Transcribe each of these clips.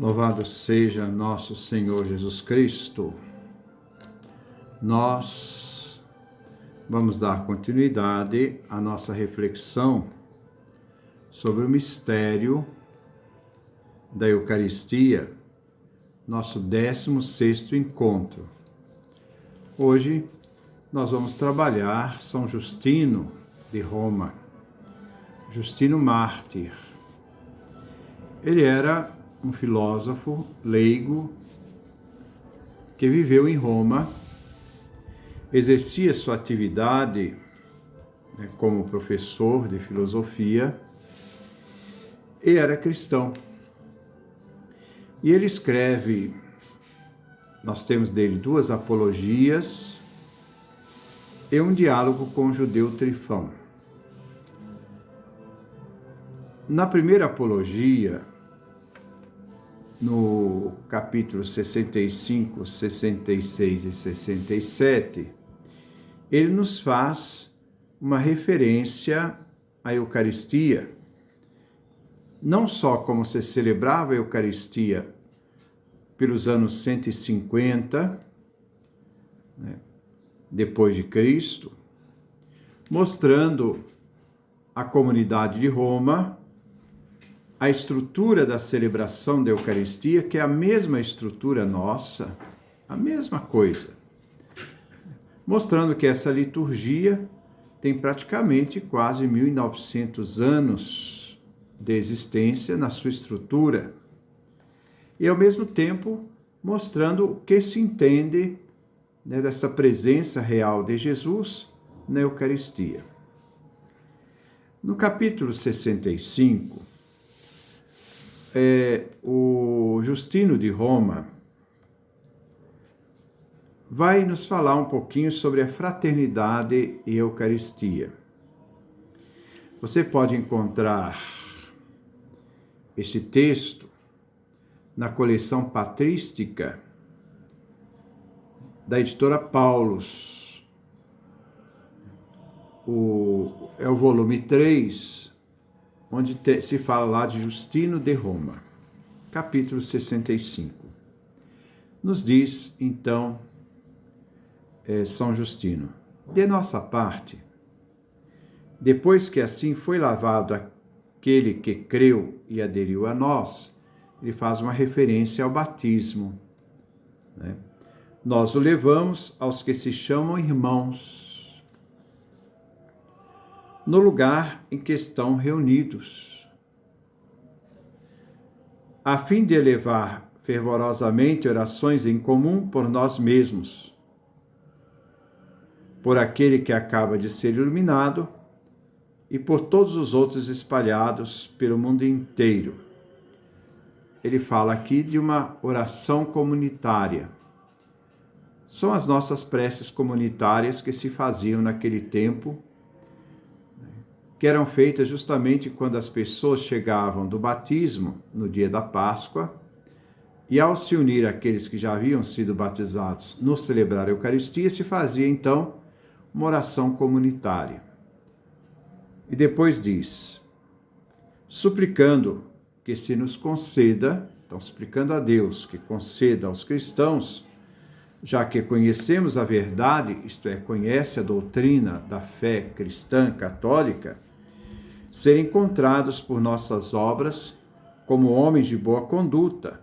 Louvado seja nosso Senhor Jesus Cristo. Nós vamos dar continuidade à nossa reflexão sobre o mistério da Eucaristia, nosso 16º encontro. Hoje nós vamos trabalhar São Justino de Roma, Justino mártir. Ele era um filósofo leigo que viveu em Roma, exercia sua atividade como professor de filosofia e era cristão. E ele escreve, nós temos dele 2 apologias e um diálogo com o judeu Trifão. Na primeira apologia, no capítulo 65, 66 e 67, ele nos faz uma referência à Eucaristia, não só como se celebrava a Eucaristia pelos anos 150, depois de Cristo, mostrando à comunidade de Roma a estrutura da celebração da Eucaristia, que é a mesma estrutura nossa, a mesma coisa. Mostrando que essa liturgia tem praticamente quase 1900 anos de existência na sua estrutura. E, ao mesmo tempo, mostrando o que se entende dessa presença real de Jesus na Eucaristia. No capítulo 65, o Justino de Roma vai nos falar um pouquinho sobre a fraternidade e Eucaristia. Você pode encontrar este texto na coleção patrística da editora Paulus. É o volume 3, onde se fala lá de Justino de Roma, capítulo 65. Nos diz, então, São Justino: de nossa parte, depois que assim foi lavado aquele que creu e aderiu a nós, ele faz uma referência ao batismo, nós o levamos aos que se chamam irmãos, no lugar em que estão reunidos, a fim de elevar fervorosamente orações em comum por nós mesmos, por aquele que acaba de ser iluminado e por todos os outros espalhados pelo mundo inteiro. Ele fala aqui de uma oração comunitária. São as nossas preces comunitárias que se faziam naquele tempo, que eram feitas justamente quando as pessoas chegavam do batismo, no dia da Páscoa, e ao se unir àqueles que já haviam sido batizados no celebrar a Eucaristia, se fazia então uma oração comunitária. E depois diz: suplicando que se nos conceda, então suplicando a Deus que conceda aos cristãos, já que conhecemos a verdade, isto é, conhece a doutrina da fé cristã católica, serem encontrados por nossas obras como homens de boa conduta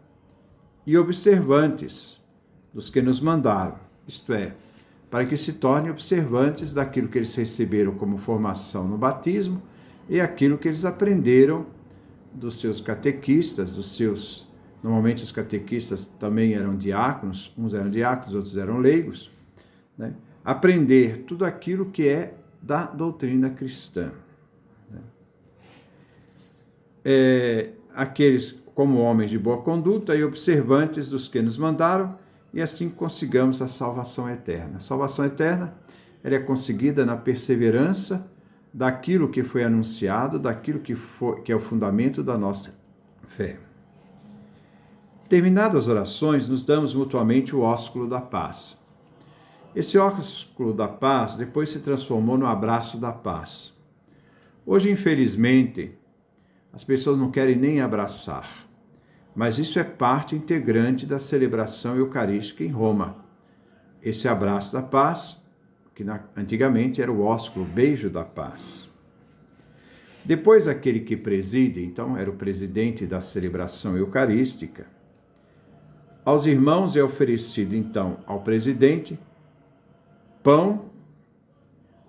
e observantes dos que nos mandaram, isto é, para que se tornem observantes daquilo que eles receberam como formação no batismo e aquilo que eles aprenderam dos seus catequistas, normalmente os catequistas também eram diáconos, uns eram diáconos, outros eram leigos, aprender tudo aquilo que é da doutrina cristã. Aqueles como homens de boa conduta e observantes dos que nos mandaram, e assim consigamos a salvação eterna. A salvação eterna ela é conseguida na perseverança daquilo que foi anunciado, daquilo que é o fundamento da nossa fé. Terminadas as orações, nos damos mutuamente o ósculo da paz. Esse ósculo da paz depois se transformou no abraço da paz. Hoje, infelizmente, as pessoas não querem nem abraçar. mas isso é parte integrante da celebração eucarística em Roma. Esse abraço da paz, que antigamente era o ósculo, o beijo da paz. Depois, aquele que preside, então, era o presidente da celebração eucarística. Aos irmãos é oferecido, então, ao presidente, pão,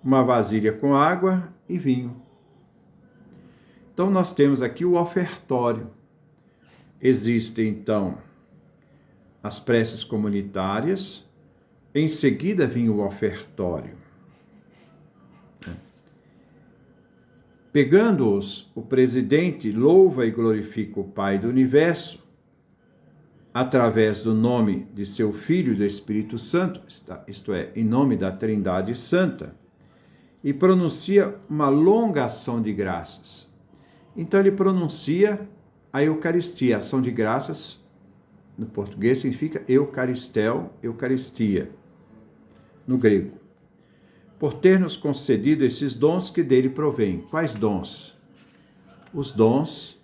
uma vasilha com água e vinho. Então, nós temos aqui o ofertório. Existem, então, as preces comunitárias, em seguida vinha o ofertório. Pegando-os, o presidente louva e glorifica o Pai do Universo, através do nome de seu Filho e do Espírito Santo, isto é, em nome da Trindade Santa, e pronuncia uma longa ação de graças. Então ele pronuncia a Eucaristia. A ação de graças, no português, significa Eucaristel, Eucaristia, no grego. Por ter nos concedido esses dons que dele provêm. Quais dons? Os dons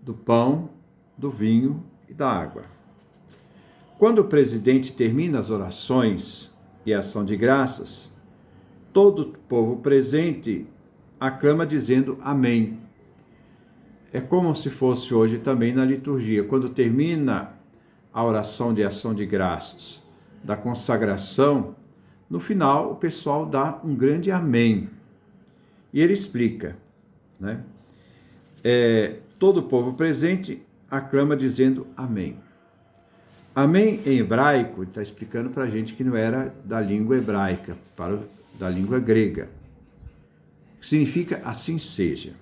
do pão, do vinho e da água. Quando o presidente termina as orações e a ação de graças, todo o povo presente aclama dizendo amém. É como se fosse hoje também na liturgia. Quando termina a oração de ação de graças, da consagração, no final o pessoal dá um grande amém. E ele explica, né? Todo o povo presente aclama dizendo amém. Amém em hebraico, está explicando para a gente que não era da língua hebraica, da língua grega. Significa assim seja.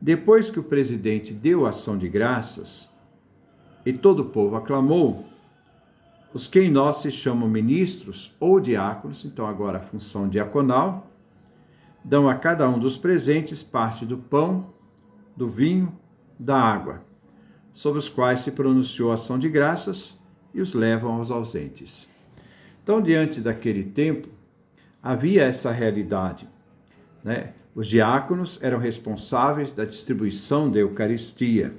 Depois que o presidente deu a ação de graças e todo o povo aclamou, os que em nós se chamam ministros ou diáconos, então agora a função diaconal, dão a cada um dos presentes parte do pão, do vinho, da água, sobre os quais se pronunciou a ação de graças e os levam aos ausentes. Então, diante daquele tempo, havia essa realidade, né? Os diáconos eram responsáveis da distribuição da Eucaristia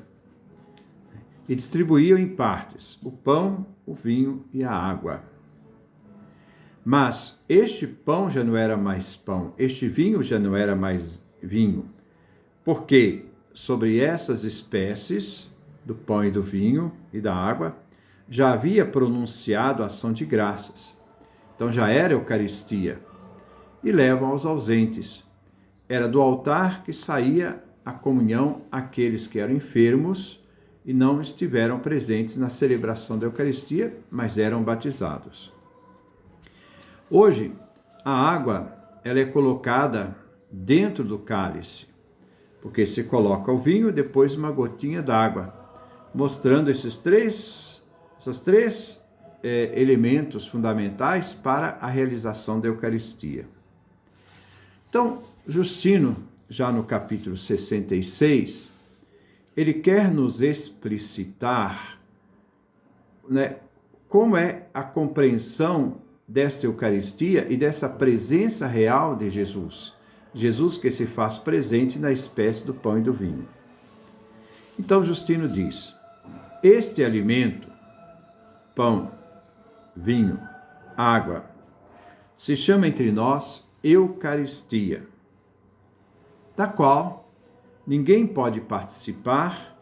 e distribuíam em partes o pão, o vinho e a água. Mas este pão já não era mais pão, este vinho já não era mais vinho, porque sobre essas espécies do pão e do vinho e da água já havia pronunciado a ação de graças. Então já era Eucaristia. E levam aos ausentes. Era do altar que saía a comunhão àqueles que eram enfermos e não estiveram presentes na celebração da Eucaristia, mas eram batizados. Hoje, a água ela é colocada dentro do cálice, porque se coloca o vinho e depois uma gotinha d'água, mostrando esses três elementos fundamentais para a realização da Eucaristia. Então, Justino, já no capítulo 66, ele quer nos explicitar, né, como é a compreensão desta Eucaristia e dessa presença real de Jesus. Jesus que se faz presente na espécie do pão e do vinho. Então, Justino diz, este alimento, pão, vinho, água, se chama entre nós Eucaristia, da qual ninguém pode participar,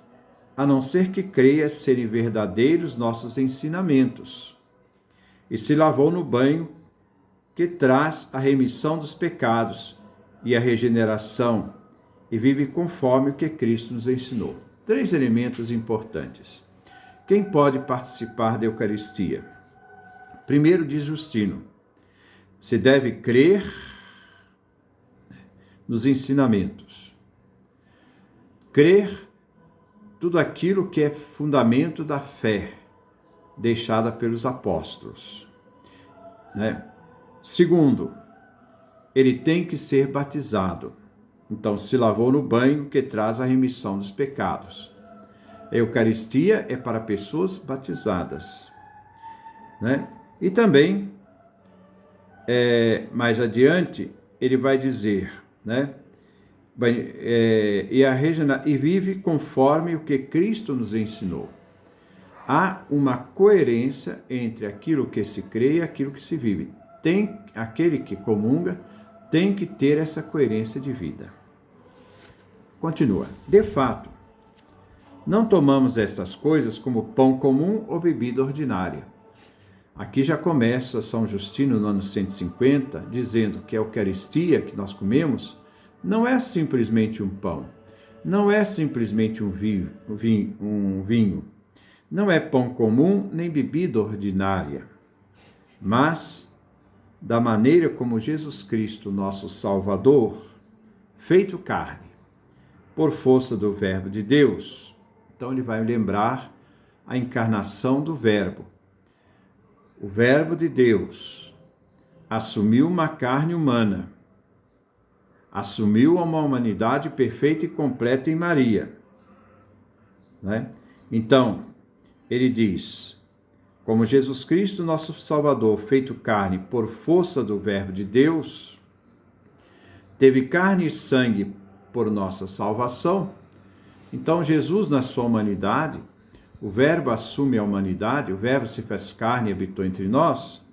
a não ser que creia serem verdadeiros nossos ensinamentos, e se lavou no banho que traz a remissão dos pecados e a regeneração, e vive conforme o que Cristo nos ensinou. 3 elementos importantes. Quem pode participar da Eucaristia? Primeiro, diz Justino, se deve crer nos ensinamentos. Crer tudo aquilo que é fundamento da fé deixada pelos apóstolos, né? Segundo, ele tem que ser batizado. Então, se lavou no banho que traz a remissão dos pecados. A Eucaristia é para pessoas batizadas, né? E também, mais adiante, ele vai dizer, né, e vive conforme o que Cristo nos ensinou. Há uma coerência entre aquilo que se crê e aquilo que se vive. Aquele que comunga tem que ter essa coerência de vida. Continua. De fato, não tomamos estas coisas como pão comum ou bebida ordinária. Aqui já começa São Justino, no ano 150, dizendo que a Eucaristia que nós comemos não é simplesmente um pão, não é simplesmente um vinho, não é pão comum nem bebida ordinária, mas da maneira como Jesus Cristo, nosso Salvador, feito carne, por força do Verbo de Deus. Então ele vai lembrar a encarnação do Verbo. O Verbo de Deus assumiu uma carne humana, assumiu uma humanidade perfeita e completa em Maria. Né? Então, ele diz, como Jesus Cristo, nosso Salvador, feito carne por força do Verbo de Deus, teve carne e sangue por nossa salvação. Então, Jesus, na sua humanidade, o Verbo assume a humanidade, o Verbo se fez carne e habitou entre nós,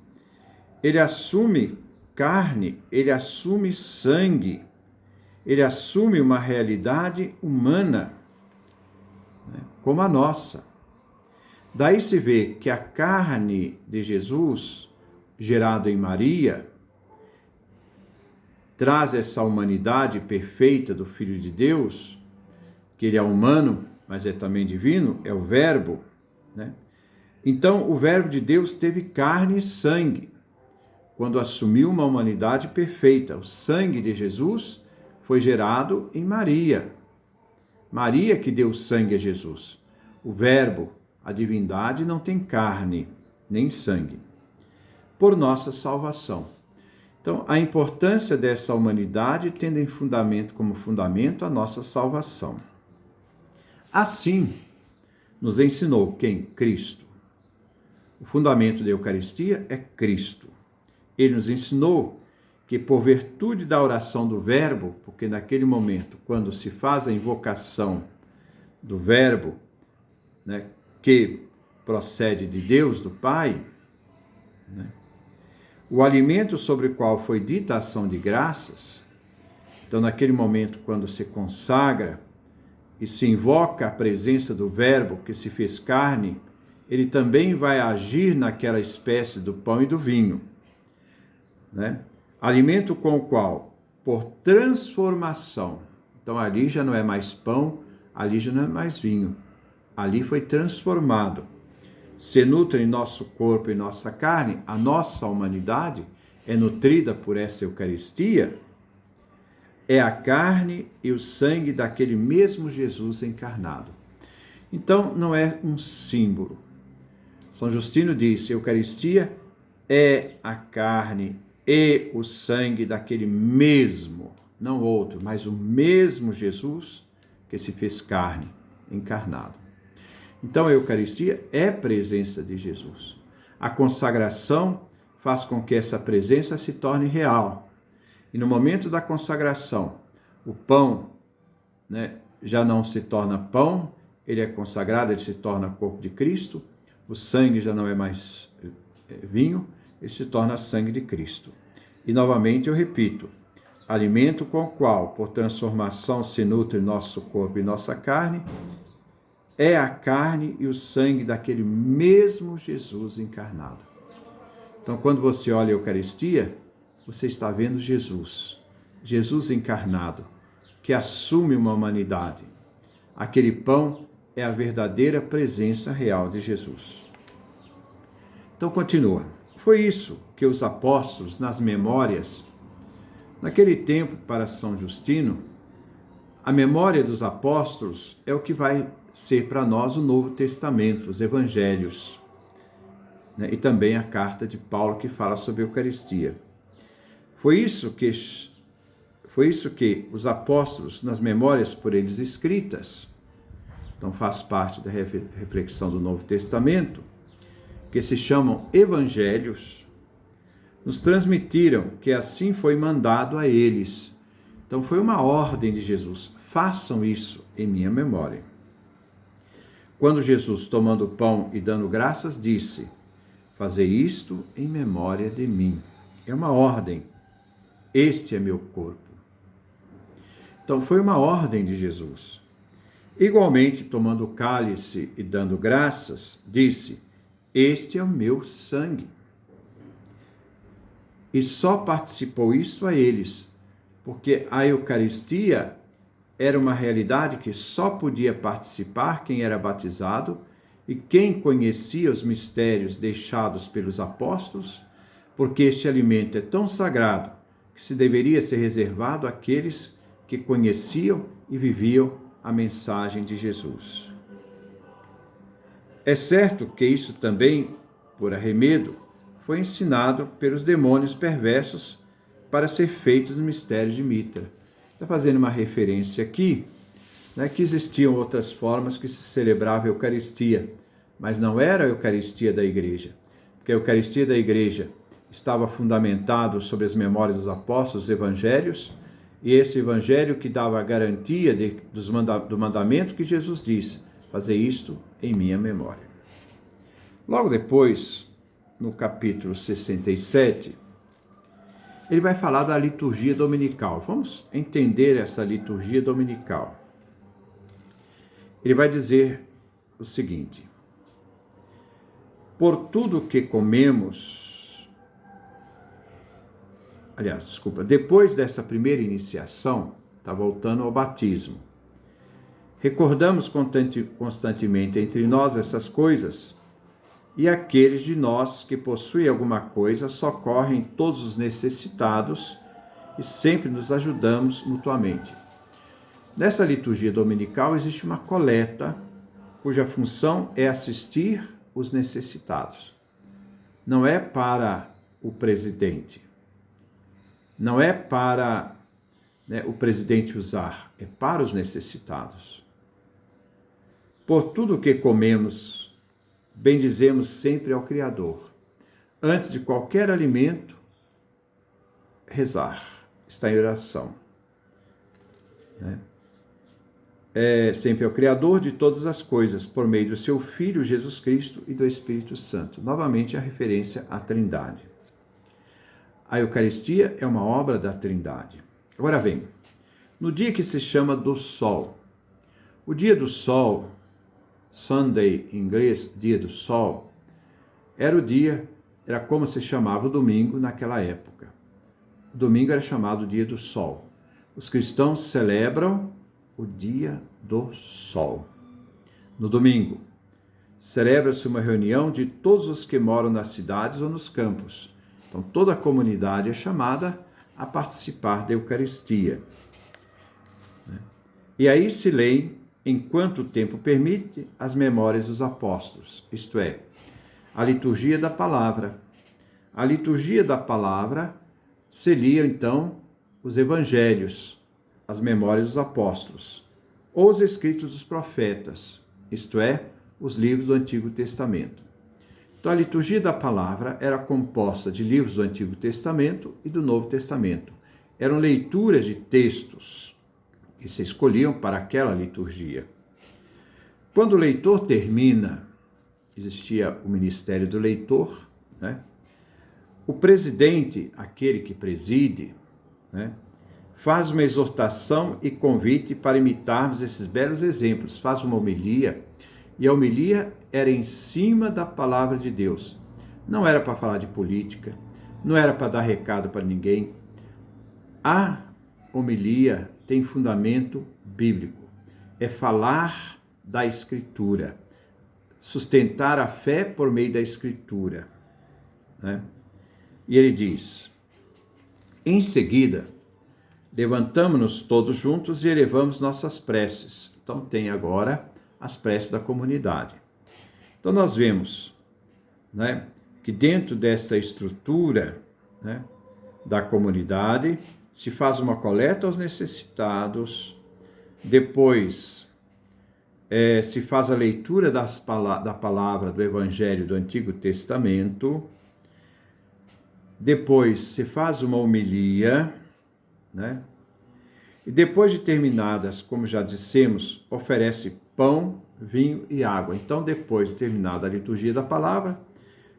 ele assume carne, ele assume sangue, ele assume uma realidade humana, né, como a nossa. Daí se vê que a carne de Jesus, gerada em Maria, traz essa humanidade perfeita do Filho de Deus, que ele é humano, mas é também divino, é o Verbo, né? Então, o Verbo de Deus teve carne e sangue, quando assumiu uma humanidade perfeita. O sangue de Jesus foi gerado em Maria. Maria que deu sangue a Jesus. O Verbo, a divindade, não tem carne nem sangue. Por nossa salvação. Então, a importância dessa humanidade tendo em fundamento, como fundamento, a nossa salvação. Assim, nos ensinou quem? Cristo. O fundamento da Eucaristia é Cristo. Ele nos ensinou que por virtude da oração do Verbo, porque naquele momento, quando se faz a invocação do Verbo, né, que procede de Deus, do Pai, né, o alimento sobre o qual foi dita a ação de graças, então naquele momento, quando se consagra e se invoca a presença do Verbo que se fez carne, ele também vai agir naquela espécie do pão e do vinho, né? Alimento com o qual, por transformação, então ali já não é mais pão, ali já não é mais vinho, ali foi transformado, se nutre em nosso corpo e nossa carne, a nossa humanidade é nutrida por essa Eucaristia, é a carne e o sangue daquele mesmo Jesus encarnado. Então, não é um símbolo. São Justino diz, Eucaristia é a carne e o sangue daquele mesmo, não outro, mas o mesmo Jesus que se fez carne, encarnado. Então, a Eucaristia é presença de Jesus. A consagração faz com que essa presença se torne real. E no momento da consagração, o pão, né, já não se torna pão, ele é consagrado, ele se torna corpo de Cristo. O sangue já não é mais vinho, ele se torna sangue de Cristo. E novamente eu repito, alimento com o qual, por transformação, se nutre nosso corpo e nossa carne, é a carne e o sangue daquele mesmo Jesus encarnado. Então, quando você olha a Eucaristia, você está vendo Jesus, Jesus encarnado, que assume uma humanidade. Aquele pão é a verdadeira presença real de Jesus. Então, continua. Foi isso que os apóstolos, nas memórias, naquele tempo para São Justino, a memória dos apóstolos é o que vai ser para nós o Novo Testamento, os Evangelhos, né? E também a carta de Paulo que fala sobre a Eucaristia. Foi isso que os apóstolos, nas memórias por eles escritas, então faz parte da reflexão do Novo Testamento, que se chamam Evangelhos, nos transmitiram que assim foi mandado a eles. Então foi uma ordem de Jesus: façam isso em minha memória. Quando Jesus, tomando o pão e dando graças, disse: fazei isto em memória de mim. É uma ordem. Este é meu corpo. Então foi uma ordem de Jesus. Igualmente, tomando o cálice e dando graças, disse: este é o meu sangue. E só participou isto a eles, porque a Eucaristia era uma realidade que só podia participar quem era batizado e quem conhecia os mistérios deixados pelos apóstolos, porque este alimento é tão sagrado que se deveria ser reservado àqueles que conheciam e viviam a mensagem de Jesus. É certo que isso também, por arremedo, foi ensinado pelos demônios perversos para ser feitos no mistério de Mitra. Está fazendo uma referência aqui, né, que existiam outras formas que se celebrava a Eucaristia, mas não era a Eucaristia da Igreja, porque a Eucaristia da Igreja estava fundamentado sobre as memórias dos apóstolos, os evangelhos, e esse evangelho que dava a garantia do mandamento que Jesus disse: fazer isto em minha memória. Logo depois, no capítulo 67, ele vai falar da liturgia dominical. Vamos entender essa liturgia dominical. Ele vai dizer o seguinte: por tudo que comemos, depois dessa primeira iniciação, está voltando ao batismo. Recordamos constantemente entre nós essas coisas, e aqueles de nós que possuem alguma coisa socorrem todos os necessitados e sempre nos ajudamos mutuamente. Nessa liturgia dominical existe uma coleta, cuja função é assistir os necessitados. Não é para o presidente, não é para o presidente usar, é para os necessitados. Por tudo que comemos, bendizemos sempre ao Criador. Antes de qualquer alimento, rezar, está em oração. É sempre ao Criador de todas as coisas, por meio do seu Filho Jesus Cristo e do Espírito Santo. Novamente a referência à Trindade. A Eucaristia é uma obra da Trindade. Agora vem, no dia que se chama do Sol. O dia do Sol, Sunday em inglês, dia do Sol, era como se chamava o domingo naquela época. O domingo era chamado dia do Sol. Os cristãos celebram o dia do Sol. No domingo, celebra-se uma reunião de todos os que moram nas cidades ou nos campos. Então, toda a comunidade é chamada a participar da Eucaristia. E aí se leem, enquanto o tempo permite, as memórias dos apóstolos, isto é, a liturgia da palavra. A liturgia da palavra se lia, então, os evangelhos, as memórias dos apóstolos, ou os escritos dos profetas, isto é, os livros do Antigo Testamento. Então, a liturgia da palavra era composta de livros do Antigo Testamento e do Novo Testamento. Eram leituras de textos que se escolhiam para aquela liturgia. Quando o leitor termina, existia o ministério do leitor, o presidente, aquele que preside, faz uma exortação e convite para imitarmos esses belos exemplos, faz uma homilia, e a homilia era em cima da palavra de Deus. Não era para falar de política, não era para dar recado para ninguém. A homilia tem fundamento bíblico. É falar da Escritura, sustentar a fé por meio da Escritura. E ele diz: em seguida, levantamo-nos todos juntos e elevamos nossas preces. Então tem agora as preces da comunidade. Então nós vemos que dentro dessa estrutura da comunidade se faz uma coleta aos necessitados, depois se faz a leitura da palavra do Evangelho do Antigo Testamento, depois se faz uma homilia, E depois de terminadas, como já dissemos, oferece pão, vinho e água. Então, depois de terminada a liturgia da palavra,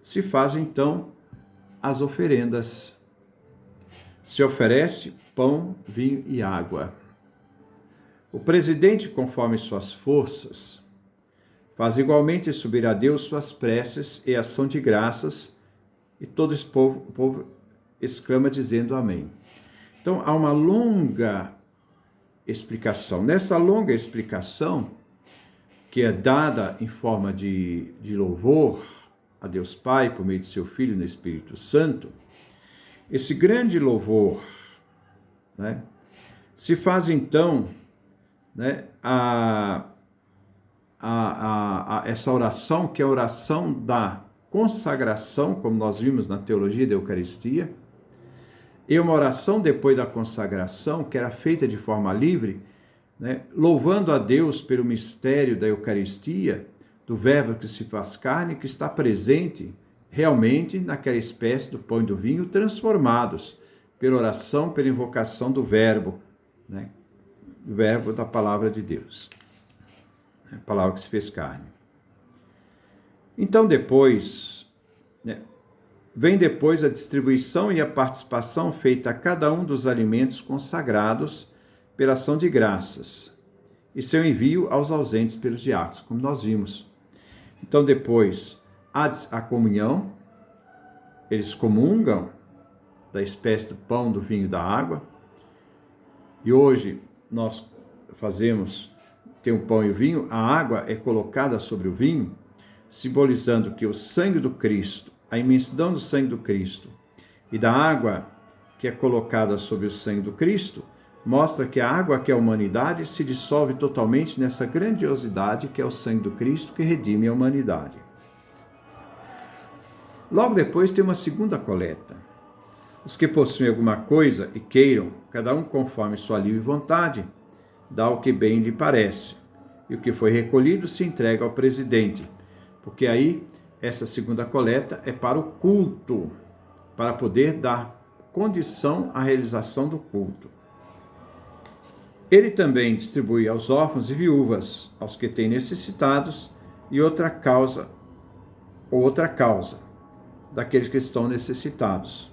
se faz então as oferendas. Se oferece pão, vinho e água. O presidente, conforme suas forças, faz igualmente subir a Deus suas preces e ação de graças, e todo esse povo exclama dizendo amém. Então, há uma longa explicação. Nessa longa explicação, que é dada em forma de louvor a Deus Pai, por meio de seu Filho no Espírito Santo, esse grande louvor, né, se faz então, né, essa oração, que é a oração da consagração, como nós vimos na teologia da Eucaristia, e uma oração depois da consagração, que era feita de forma livre, né, louvando a Deus pelo mistério da Eucaristia, do Verbo que se faz carne, que está presente realmente naquela espécie do pão e do vinho, transformados pela oração, pela invocação do Verbo, né, o Verbo da Palavra de Deus, a palavra que se fez carne. Então depois, né, vem depois a distribuição e a participação feita a cada um dos alimentos consagrados pela ação de graças e seu envio aos ausentes pelos diáconos, como nós vimos. Então depois há a comunhão, eles comungam da espécie do pão, do vinho e da água, e hoje nós tem o pão e o vinho, a água é colocada sobre o vinho, simbolizando que o sangue do Cristo, a imensidão do sangue do Cristo e da água que é colocada sobre o sangue do Cristo, mostra que a água que é a humanidade se dissolve totalmente nessa grandiosidade que é o sangue do Cristo que redime a humanidade. Logo depois tem uma segunda coleta. Os que possuem alguma coisa e queiram, cada um conforme sua livre vontade, dá o que bem lhe parece, e o que foi recolhido se entrega ao presidente, porque aí essa segunda coleta é para o culto, para poder dar condição à realização do culto. Ele também distribui aos órfãos e viúvas, aos que têm necessitados, e outra causa, daqueles que estão necessitados,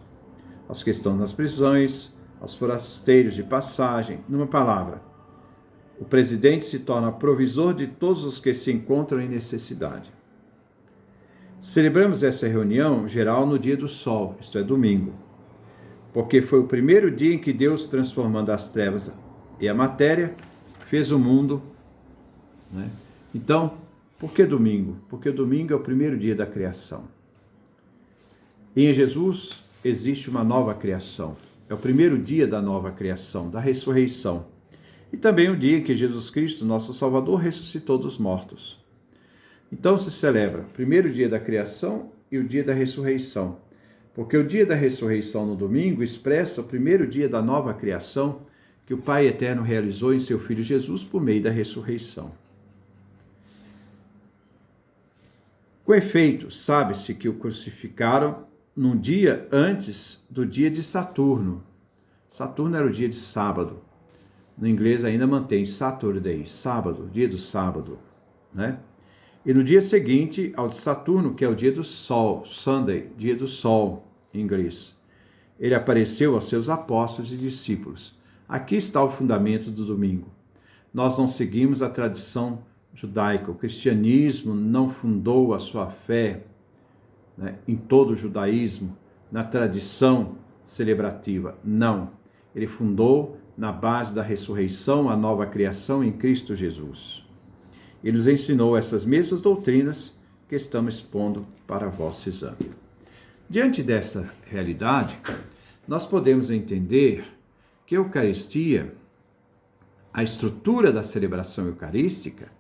aos que estão nas prisões, aos forasteiros de passagem. Numa palavra, o presidente se torna provisor de todos os que se encontram em necessidade. Celebramos essa reunião geral no dia do sol, isto é, domingo, porque foi o primeiro dia em que Deus, transformando as trevas e a matéria, fez o mundo, né? Então, por que domingo? Porque domingo é o primeiro dia da criação. E em Jesus existe uma nova criação. É o primeiro dia da nova criação, da ressurreição. E também o dia em que Jesus Cristo, nosso Salvador, ressuscitou dos mortos. Então se celebra o primeiro dia da criação e o dia da ressurreição, porque o dia da ressurreição no domingo expressa o primeiro dia da nova criação que o Pai Eterno realizou em seu Filho Jesus por meio da ressurreição. Com efeito, sabe-se que o crucificaram num dia antes do dia de Saturno. Saturno era o dia de sábado. No inglês ainda mantém Saturday, sábado, dia do sábado, né? E no dia seguinte ao de Saturno, que é o dia do sol, Sunday, dia do sol, em inglês. Ele apareceu aos seus apóstolos e discípulos. Aqui está o fundamento do domingo. Nós não seguimos a tradição judaica. O cristianismo não fundou a sua fé, né, em todo o judaísmo, na tradição celebrativa. Não. Ele fundou na base da ressurreição, a nova criação em Cristo Jesus. Ele nos ensinou essas mesmas doutrinas que estamos expondo para vosso exame. Diante dessa realidade, nós podemos entender que a Eucaristia, a estrutura da celebração eucarística,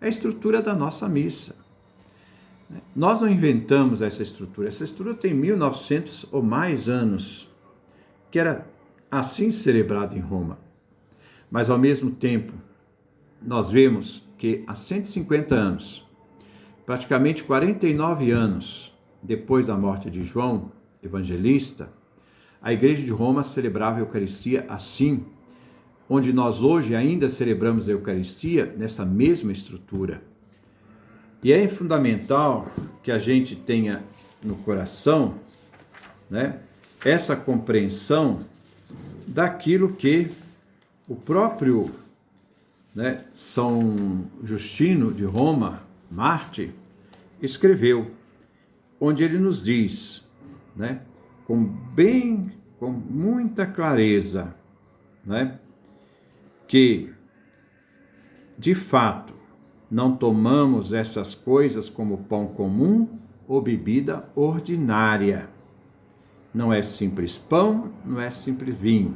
é a estrutura da nossa missa. Nós não inventamos essa estrutura tem 1900 ou mais anos, que era assim celebrado em Roma. Mas, ao mesmo tempo, nós vemos que há 150 anos, praticamente 49 anos depois da morte de João Evangelista, a Igreja de Roma celebrava a Eucaristia assim, onde nós hoje ainda celebramos a Eucaristia nessa mesma estrutura. E é fundamental que a gente tenha no coração, né, essa compreensão daquilo que o próprio, né, São Justino de Roma, Mártir, escreveu, onde ele nos diz, né, com muita clareza, né, que, de fato, não tomamos essas coisas como pão comum ou bebida ordinária. Não é simples pão, não é simples vinho,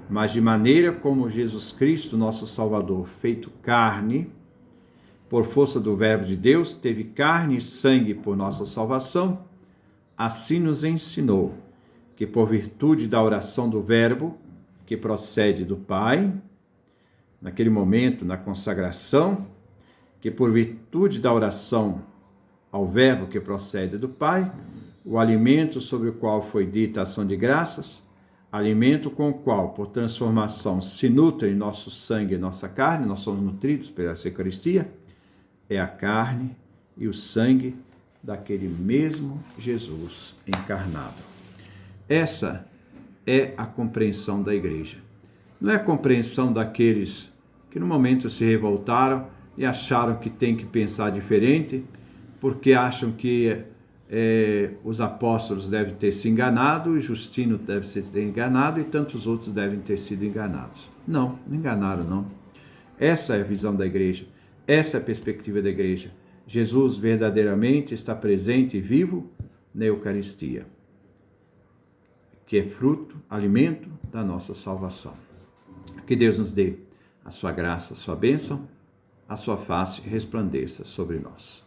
mas de maneira como Jesus Cristo, nosso Salvador, feito carne, por força do Verbo de Deus, teve carne e sangue por nossa salvação, assim nos ensinou que por virtude da oração do Verbo, que procede do Pai, naquele momento, na consagração, que por virtude da oração ao Verbo que procede do Pai, o alimento sobre o qual foi dita a ação de graças, alimento com o qual, por transformação, se nutre nosso sangue e nossa carne, nós somos nutridos pela Eucaristia, é a carne e o sangue daquele mesmo Jesus encarnado. Essa é a compreensão da Igreja. Não é a compreensão daqueles que no momento se revoltaram e acharam que tem que pensar diferente, porque acham que os apóstolos devem ter se enganado, e Justino deve ter enganado, e tantos outros devem ter sido enganados. Não enganaram, não. Essa é a visão da Igreja, essa é a perspectiva da Igreja. Jesus verdadeiramente está presente e vivo na Eucaristia, que é fruto, alimento da nossa salvação. Que Deus nos dê a sua graça, a sua bênção, a sua face resplandeça sobre nós.